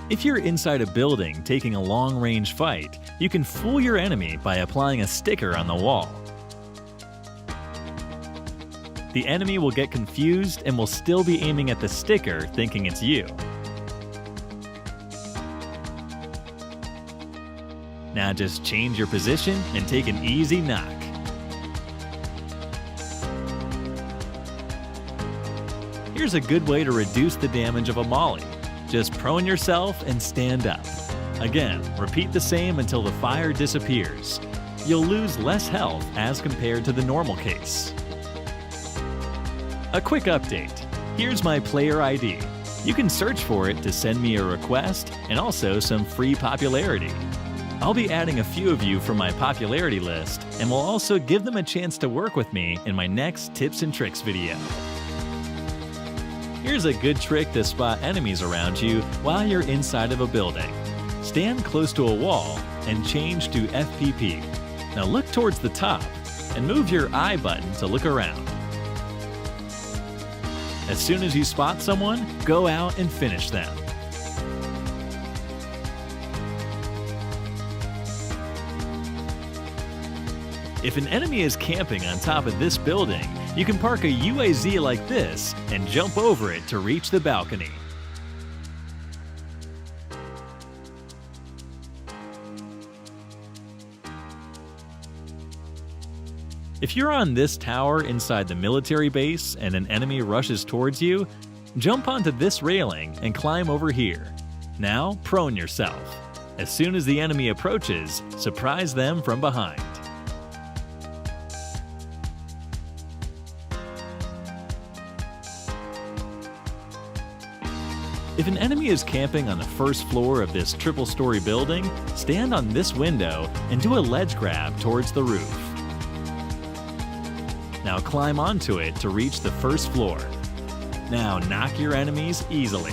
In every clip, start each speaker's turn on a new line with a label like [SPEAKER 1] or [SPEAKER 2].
[SPEAKER 1] If you're inside a building taking a long-range fight, you can fool your enemy by applying a sticker on the wall. The enemy will get confused and will still be aiming at the sticker thinking it's you. Now just change your position and take an easy knock. Here's a good way to reduce the damage of a molly. Just prone yourself and stand up. Again, repeat the same until the fire disappears. You'll lose less health as compared to the normal case. A quick update. Here's my player ID. You can search for it to send me a request and also some free popularity. I'll be adding a few of you from my popularity list and will also give them a chance to work with me in my next tips and tricks video. Here's a good trick to spot enemies around you while you're inside of a building. Stand close to a wall and change to FPP. Now look towards the top and move your I button to look around. As soon as you spot someone, go out and finish them. If an enemy is camping on top of this building, you can park a UAZ like this and jump over it to reach the balcony. If you're on this tower inside the military base and an enemy rushes towards you, jump onto this railing and climb over here. Now prone yourself. As soon as the enemy approaches, surprise them from behind. If an enemy is camping on the first floor of this triple-story building, stand on this window and do a ledge grab towards the roof. Now climb onto it to reach the first floor. Now knock your enemies easily.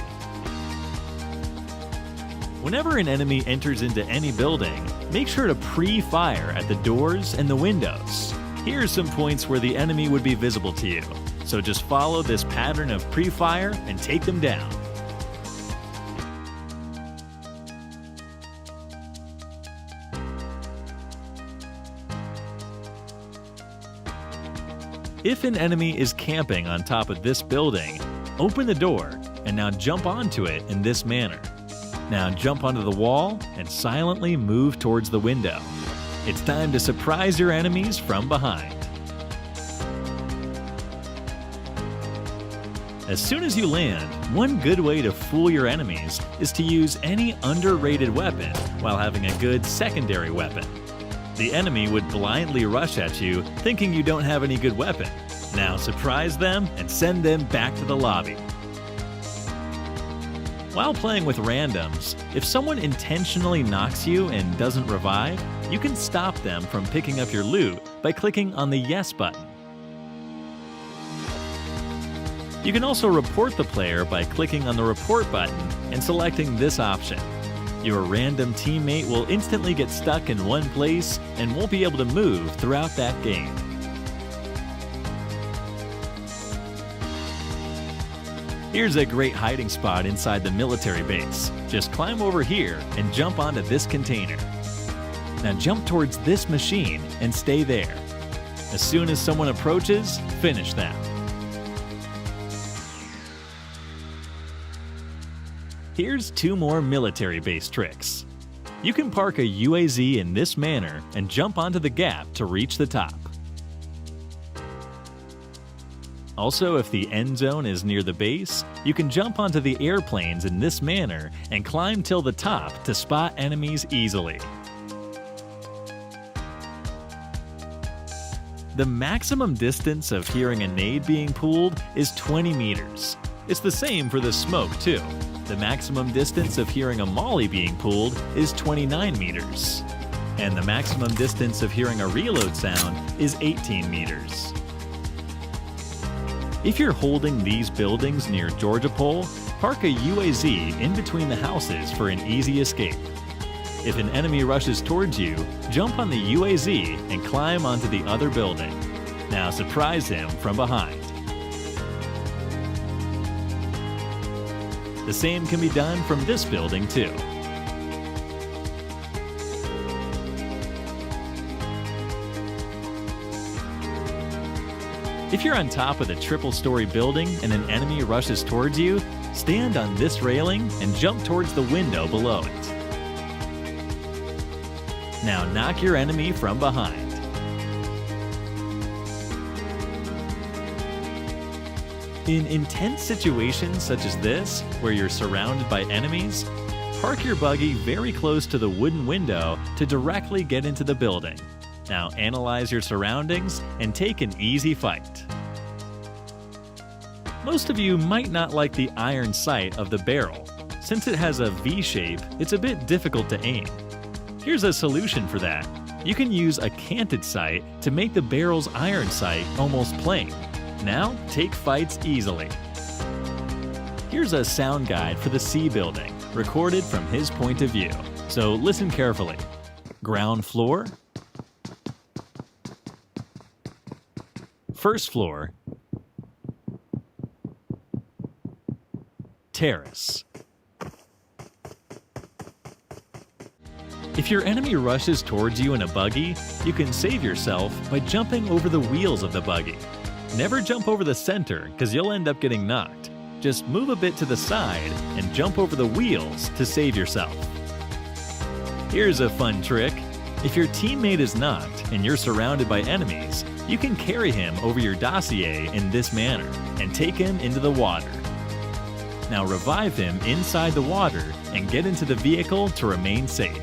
[SPEAKER 1] Whenever an enemy enters into any building, make sure to pre-fire at the doors and the windows. Here are some points where the enemy would be visible to you, so just follow this pattern of pre-fire and take them down. If an enemy is camping on top of this building, open the door and now jump onto it in this manner. Now jump onto the wall and silently move towards the window. It's time to surprise your enemies from behind. As soon as you land, one good way to fool your enemies is to use any underrated weapon while having a good secondary weapon. The enemy would blindly rush at you, thinking you don't have any good weapon. Now surprise them and send them back to the lobby. While playing with randoms, if someone intentionally knocks you and doesn't revive, you can stop them from picking up your loot by clicking on the Yes button. You can also report the player by clicking on the Report button and selecting this option. Your random teammate will instantly get stuck in one place and won't be able to move throughout that game. Here's a great hiding spot inside the military base. Just climb over here and jump onto this container. Now jump towards this machine and stay there. As soon as someone approaches, finish them. Here's two more military base tricks. You can park a UAZ in this manner and jump onto the gap to reach the top. Also, if the end zone is near the base, you can jump onto the airplanes in this manner and climb till the top to spot enemies easily. The maximum distance of hearing a nade being pulled is 20 meters. It's the same for the smoke too. The maximum distance of hearing a molly being pulled is 29 meters. And the maximum distance of hearing a reload sound is 18 meters. If you're holding these buildings near Georgia Pole, park a UAZ in between the houses for an easy escape. If an enemy rushes towards you, jump on the UAZ and climb onto the other building. Now surprise him from behind. The same can be done from this building too. If you're on top of the triple-story building and an enemy rushes towards you, stand on this railing and jump towards the window below it. Now knock your enemy from behind. In intense situations such as this, where you're surrounded by enemies, park your buggy very close to the wooden window to directly get into the building. Now analyze your surroundings and take an easy fight. Most of you might not like the iron sight of the barrel. Since it has a V shape, it's a bit difficult to aim. Here's a solution for that. You can use a canted sight to make the barrel's iron sight almost plain. Now, take fights easily. Here's a sound guide for the C building, recorded from his point of view. So listen carefully. Ground floor. First floor. Terrace. If your enemy rushes towards you in a buggy, you can save yourself by jumping over the wheels of the buggy. Never jump over the center, because you'll end up getting knocked. Just move a bit to the side and jump over the wheels to save yourself. Here's a fun trick. If your teammate is knocked and you're surrounded by enemies, you can carry him over your dossier in this manner and take him into the water. Now revive him inside the water and get into the vehicle to remain safe.